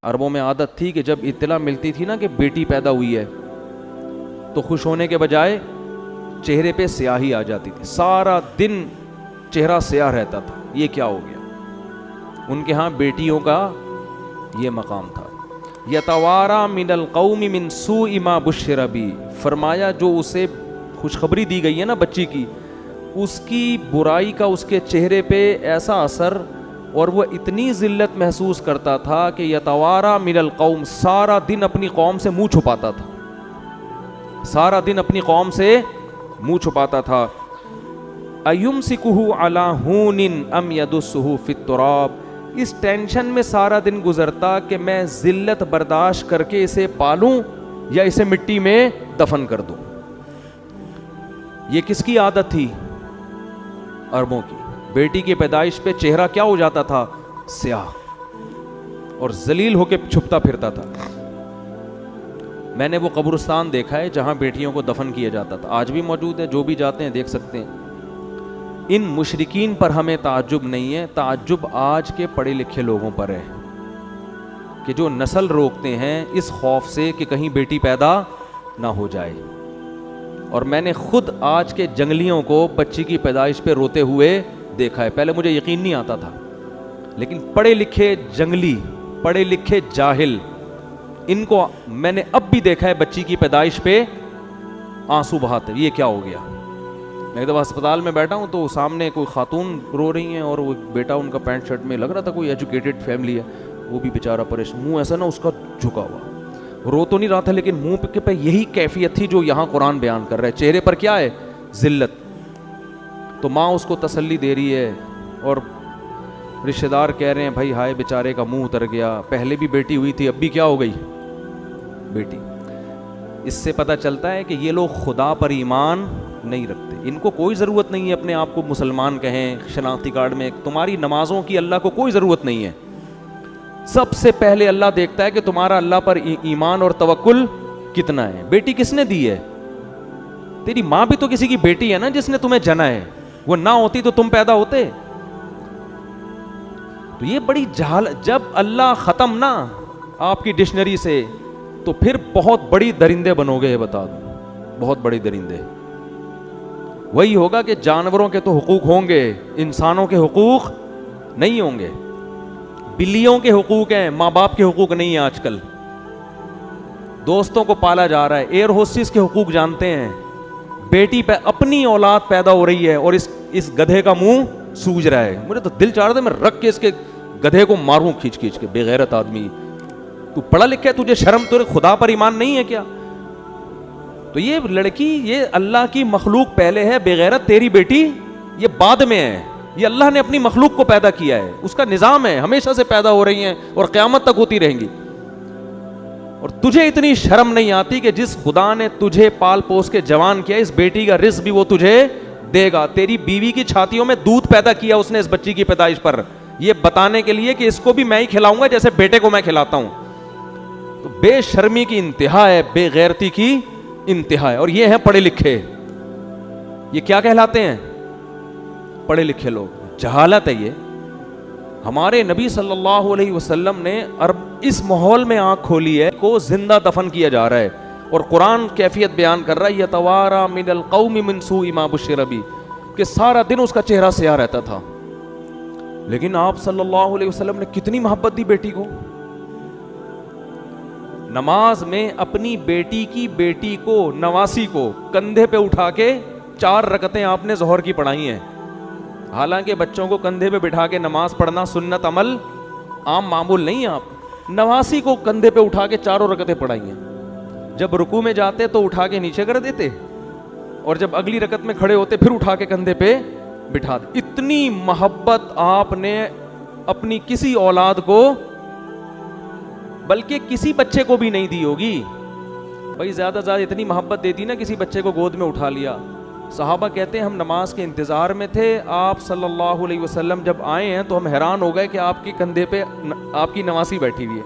عربوں میں عادت تھی کہ جب اطلاع ملتی تھی نا کہ بیٹی پیدا ہوئی ہے تو خوش ہونے کے بجائے چہرے پہ سیاہی آ جاتی تھی، سارا دن چہرہ سیاہ رہتا تھا. یہ کیا ہو گیا؟ ان کے ہاں بیٹیوں کا یہ مقام تھا. یتوارا من القوم من سوء ما بشر بی، فرمایا جو اسے خوشخبری دی گئی ہے نا بچی کی، اس کی برائی کا اس کے چہرے پہ ایسا اثر، اور وہ اتنی ذلت محسوس کرتا تھا کہ یتوارا من القوم، سارا دن اپنی قوم سے منہ چھپاتا تھا، سارا دن اپنی قوم سے منہ چھپاتا تھا. ایمسکہ علی ہون ام یدسہ فی التراب، اس ٹینشن میں سارا دن گزرتا کہ میں ذلت برداشت کر کے اسے پالوں یا اسے مٹی میں دفن کر دوں. یہ کس کی عادت تھی؟ عربوں کی. بیٹی کی پیدائش پہ چہرہ کیا ہو جاتا تھا؟ سیاہ، اور ذلیل ہو کے چھپتا پھرتا تھا. میں نے وہ قبرستان دیکھا ہے جہاں بیٹیوں کو دفن کیا جاتا تھا، آج بھی موجود ہے، جو بھی جاتے ہیں دیکھ سکتے ہیں. ان مشرکین پر ہمیں تعجب نہیں ہے، تعجب آج کے پڑھے لکھے لوگوں پر ہے کہ جو نسل روکتے ہیں اس خوف سے کہ کہیں بیٹی پیدا نہ ہو جائے. اور میں نے خود آج کے جنگلیوں کو بچی کی پیدائش پہ روتے ہوئے دیکھا ہے. پہلے مجھے یقین نہیں آتا تھا، لیکن پڑھے لکھے جنگلی، پڑھے لکھے جاہل، ان کو میں نے اب بھی دیکھا ہے بچی کی پیدائش پہ آنسو بہاتے. یہ کیا ہو گیا؟ میں ایک دفعہ ہسپتال میں بیٹھا ہوں تو سامنے کوئی خاتون رو رہی ہیں، اور وہ بیٹا ان کا پینٹ شرٹ میں لگ رہا تھا کوئی ایجوکیٹڈ فیملی ہے، وہ بھی بیچارہ پریشان، منہ ایسا نا اس کا جھکا ہوا، رو تو نہیں رہا تھا لیکن منہ پہ یہی کیفیت تھی جو یہاں قرآن بیان کر رہا ہے. چہرے پر کیا ہے؟ ذلت. تو ماں اس کو تسلی دے رہی ہے، اور رشتہ دار کہہ رہے ہیں بھائی ہائے بیچارے کا منہ اتر گیا، پہلے بھی بیٹی ہوئی تھی اب بھی کیا ہو گئی؟ بیٹی. اس سے پتہ چلتا ہے کہ یہ لوگ خدا پر ایمان نہیں رکھتے. ان کو کوئی ضرورت نہیں ہے اپنے آپ کو مسلمان کہیں، شناختی کارڈ میں تمہاری نمازوں کی اللہ کو کوئی ضرورت نہیں ہے. سب سے پہلے اللہ دیکھتا ہے کہ تمہارا اللہ پر ایمان اور توکل کتنا ہے. بیٹی کس نے دی ہے؟ تیری ماں بھی تو کسی کی بیٹی ہے نا جس نے تمہیں جنا ہے. وہ نہ ہوتی تو تم پیدا ہوتے. تو یہ بڑی جب اللہ ختم نہ آپ کی ڈکشنری سے تو پھر بہت بڑی درندے بنو گے. بتا دوں بہت بڑی درندے. وہی ہوگا کہ جانوروں کے تو حقوق ہوں گے، انسانوں کے حقوق نہیں ہوں گے. بلیوں کے حقوق ہیں، ماں باپ کے حقوق نہیں ہیں. آج کل دوستوں کو پالا جا رہا ہے. ایئر ہوسٹس کے حقوق جانتے ہیں. بیٹی پہ اپنی اولاد پیدا ہو رہی ہے اور اس گدھے کا منہ سوج رہا ہے. مجھے تو دل چاہ رہا تھا میں رکھ کے اس کے گدھے کو ماروں کھینچ کھینچ کے. بے غیرت آدمی، تو پڑھا لکھا ہے، تجھے شرم، تجھے خدا پر ایمان نہیں ہے کیا؟ تو یہ لڑکی، یہ اللہ کی مخلوق پہلے ہے، بے غیرت تیری بیٹی یہ بعد میں ہے. یہ اللہ نے اپنی مخلوق کو پیدا کیا ہے، اس کا نظام ہے، ہمیشہ سے پیدا ہو رہی ہیں اور قیامت تک ہوتی رہیں گی. اور تجھے اتنی شرم نہیں آتی کہ جس خدا نے تجھے پال پوس کے جوان کیا، اس بیٹی کا رزق بھی وہ تجھے دے گا. تیری بیوی کی چھاتیوں میں دودھ پیدا کیا اس نے اس بچی کی پیدائش پر، یہ بتانے کے لیے کہ اس کو بھی میں ہی کھلاؤں گا جیسے بیٹے کو میں کھلاتا ہوں. تو بے شرمی کی انتہا ہے، بے غیرتی کی انتہا ہے. اور یہ ہیں پڑھے لکھے. یہ کیا کہلاتے ہیں؟ پڑھے لکھے لوگ. جہالت ہے یہ. ہمارے نبی صلی اللہ علیہ وسلم نے اس ماحول میں آنکھ کھولی ہے کو زندہ دفن کیا جا رہا ہے، اور قرآن کیفیت بیان کر رہا ہے یتوارا من القوم من سوء ما بشر بی، کہ سارا دن اس کا چہرہ سیاہ رہتا تھا. لیکن آپ صلی اللہ علیہ وسلم نے کتنی محبت دی بیٹی کو. نماز میں اپنی بیٹی کو نواسی کو کندھے پہ اٹھا کے 4 رکعتیں آپ نے ظہر کی پڑھائی ہیں. حالانکہ بچوں کو کندھے پہ بٹھا کے نماز پڑھنا سنت عمل عام معمول نہیں. آپ نواسی کو کندھے پہ اٹھا کے 4 رکعتیں پڑھائی ہیں. جب رکوع میں جاتے تو اٹھا کے نیچے کر دیتے، اور جب اگلی رکعت میں کھڑے ہوتے پھر اٹھا کے کندھے پہ بٹھا دے. اتنی محبت آپ نے اپنی کسی اولاد کو، بلکہ کسی بچے کو بھی نہیں دی ہوگی. بھائی زیادہ زیادہ اتنی محبت دیتی نا کسی بچے کو گود میں اٹھا لیا. صحابہ کہتے ہیں ہم نماز کے انتظار میں تھے، آپ صلی اللہ علیہ وسلم جب آئے ہیں تو ہم حیران ہو گئے کہ آپ کے کندھے پہ آپ کی نواسی بیٹھی ہوئی ہے.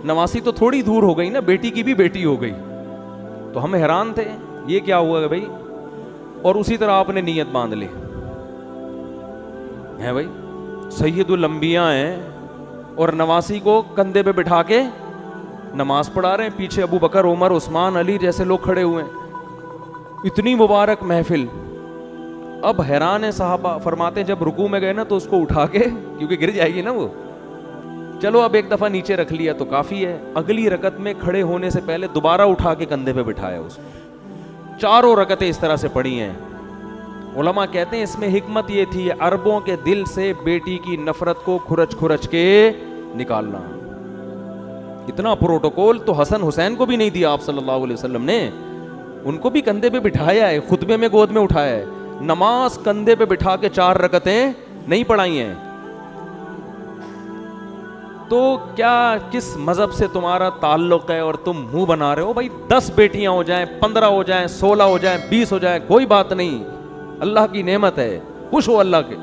नवासी तो थोड़ी दूर हो गई ना, बेटी की भी बेटी हो गई। तो हम हैरान थे ये क्या हुआ भाई। और उसी तरह आपने नीयत बांध ली है भाई, सैयदुल अंबिया हैं और नवासी को कंधे पे बिठा के नमाज पढ़ा रहे हैं, पीछे अबू बकर, उमर, उस्मान, अली जैसे लोग खड़े हुए हैं, इतनी मुबारक महफिल। अब हैरान है साहबा, फरमाते हैं जब रुकू में गए ना तो उसको उठा के, क्योंकि गिर जाएगी ना वो, चलो अब एक दफा नीचे रख लिया तो काफी है, अगली रकत में खड़े होने से पहले दोबारा उठा के कंधे पे बिठाया उसको। 4 रकतें इस तरह से पढ़ी हैं। उलमा कहते हैं इसमें हिकमत ये थी अरबों के दिल से बेटी की नफरत को खुरच खुरच के निकालना। इतना प्रोटोकॉल तो हसन हुसैन को भी नहीं दिया आप सल्लल्लाहु अलैहि वसल्लम ने, उनको भी कंधे पे बिठाया है, खुतबे में गोद में उठाया है, नमाज कंधे पे बिठा के 4 रकतें नहीं पढ़ाई हैं। तो क्या किस मजहब से तुम्हारा ताल्लुक है और तुम मुंह बना रहे हो? भाई 10 बेटियां हो जाएं, 15 हो जाएं, 16 हो जाएं, 20 हो जाएं, कोई बात नहीं, अल्लाह की नेमत है, खुश हो अल्लाह के।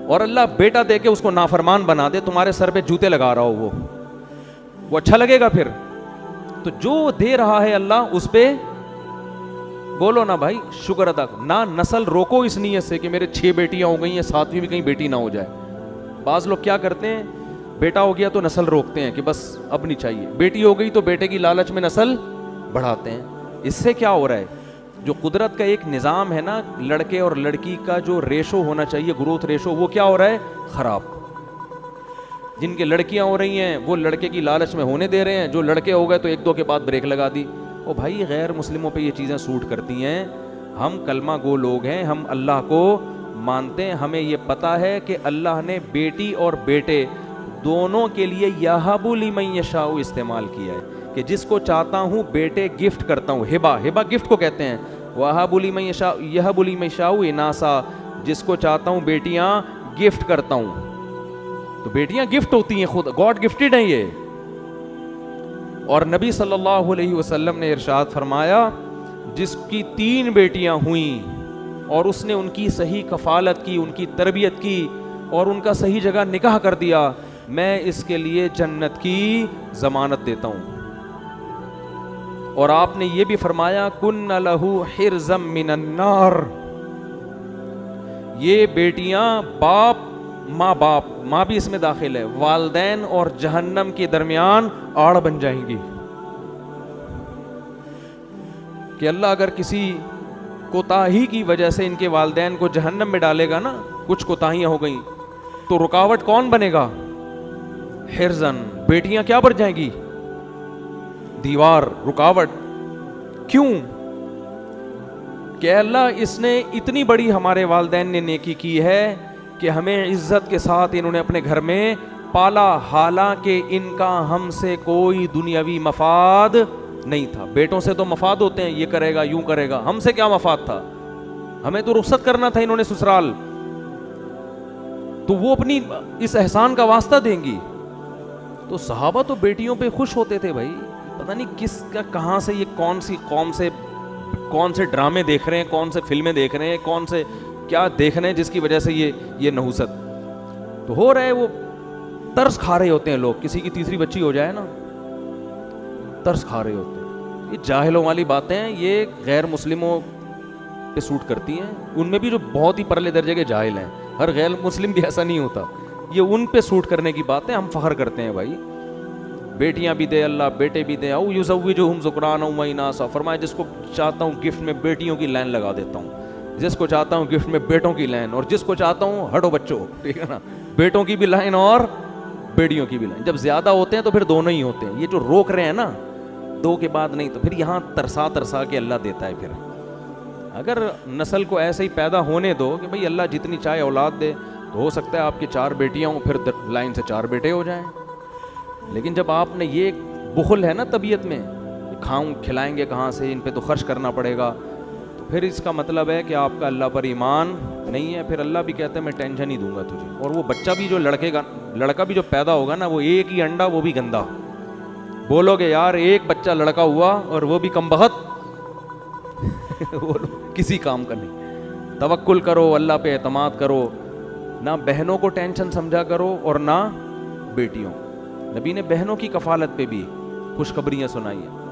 और अल्लाह बेटा दे के उसको नाफरमान बना दे, तुम्हारे सर पे जूते लगा रहा हो, वो अच्छा लगेगा फिर? तो जो दे रहा है अल्लाह उस पे बोलो ना भाई, शुक्र अदा ना, नस्ल रोको इस नीयत से कि मेरे 6 बेटियां हो गई हैं, 7वीं भी कहीं बेटी ना हो जाए। बाज लोग क्या करते हैं, बेटा हो गया तो नस्ल रोकते हैं कि बस अब नहीं चाहिए, बेटी हो गई तो बेटे की लालच में नस्ल बढ़ाते हैं। इससे क्या हो रहा है, जो कुदरत का एक निज़ाम है ना, लड़के और लड़की का जो रेशो होना चाहिए, ग्रोथ रेशो, वो क्या हो रहा है, खराब। जिनके लड़कियां हो रही हैं वो लड़के की लालच में होने दे रहे हैं, जो लड़के हो गए तो 1-2 के बाद ब्रेक लगा दी। ओ भाई, गैर मुस्लिमों पे ये चीज़ें सूट करती हैं। हम कलमा गो लोग हैं, हम अल्लाह को मानते हैं, हमें ये पता है कि अल्लाह ने बेटी और बेटे दोनों के लिए यहबु लिमन यशाउ इस्तेमाल किया है कि जिसको चाहता हूँ बेटे गिफ्ट करता हूँ। हिबा, हिबा गिफ्ट को कहते हैं। वहबु लिमन यशाउ, यहबु लिमन यशाउ इनासा, जिसको चाहता हूँ बेटियाँ गिफ्ट करता हूँ। तो बेटियां गिफ्ट होती हैं, खुद गॉड गिफ्टेड हैं ये। और नबी सल्लल्लाहु अलैहि वसल्लम ने इरशाद फरमाया, जिसकी 3 बेटियां हुईं और उसने उनकी सही कफालत की, उनकी तरबियत की और उनका सही जगह निकाह कर दिया, मैं इसके लिए जन्नत की जमानत देता हूं। और आपने ये भी फरमाया, कुन्न लहू हिरज़म मिनन नार, ये बेटियां बाप, माँ बाप, माँ भी इसमें दाखिल है, वालदैन और जहन्नम के दरमियान आड़ बन जाएंगी। कि अल्लाह अगर किसी कोताही की वजह से इनके वालदैन को जहन्नम में डालेगा ना, कुछ कोताहियां हो गई, तो रुकावट कौन बनेगा? हिरजन, बेटियां क्या बन जाएंगी? दीवार, रुकावट। क्यों? कि अल्लाह इसने इतनी बड़ी हमारे वालदैन ने नेकी की है कि हमें इज्जत के साथ इन्होंने अपने घर में पाला, हालांकि इनका हमसे कोई दुनियावी मफाद नहीं था। बेटों से तो मफाद होते हैं, ये करेगा, यूं करेगा, हमसे क्या मफाद था? हमें तो रुखसत करना था इन्होंने ससुराल, तो वो अपनी इस एहसान का वास्ता देंगी। तो सहाबा तो बेटियों पे खुश होते थे भाई। पता नहीं किसका, कहां से ये, कौन सी कौम से, कौन से ड्रामे देख रहे हैं, कौन से फिल्में देख रहे हैं, कौन से क्या देख रहे हैं, जिसकी वजह से ये नहुसत तो हो रहा है। वो तरस खा रहे होते हैं लोग, किसी की तीसरी बच्ची हो जाए ना, तरस खा रहे होते हैं। ये जाहिलों वाली बातें हैं, ये गैर मुस्लिमों पे सूट करती हैं। उनमें भी जो बहुत ही परले दर्जे के जाहिल हैं, हर गैर मुस्लिम भी ऐसा नहीं होता, ये उन पे सूट करने की बातें। हम फख्र करते हैं भाई, बेटियां भी दे अल्लाह, बेटे भी दे। औ युज़व्विजुहुम ज़ुक्राना व इनासा, फरमाया जिसको चाहता हूँ गिफ्ट में बेटियों की लाइन लगा देता हूँ, जिसको चाहता हूँ गिफ्ट में बेटों की लाइन, और जिसको चाहता हूँ हटो बच्चों, ठीक है ना, बेटों की भी लाइन और बेटियों की भी लाइन। जब ज्यादा होते हैं तो फिर दोनों ही होते हैं। ये जो रोक रहे हैं ना 2 के बाद नहीं, तो फिर यहाँ तरसा तरसा के अल्लाह देता है। फिर अगर नस्ल को ऐसे ही पैदा होने दो कि भाई अल्लाह जितनी चाहे औलाद दे, तो हो सकता है आपकी 4 बेटियां हों, फिर लाइन से 4 बेटे हो जाएं। लेकिन जब आपने ये बुखल है ना तबीयत में, खाऊं खिलाएंगे कहाँ से, इन पे तो खर्च करना पड़ेगा, तो फिर इसका मतलब है कि आपका अल्लाह पर ईमान नहीं है। फिर अल्लाह भी कहता है मैं टेंशन ही दूंगा तुझे। और वो बच्चा भी जो लड़का भी जो पैदा होगा ना, वो एक ही अंडा, वो भी गंदा। बोलोगे यार एक बच्चा लड़का हुआ और वो भी कमबख्त किसी काम का नहीं। तवक्कुल करो, अल्लाह पे एतमाद करो, ना बहनों को टेंशन समझा करो और ना बेटियों। نبی نے بہنوں کی کفالت پہ بھی خوشخبریاں سنائی ہیں.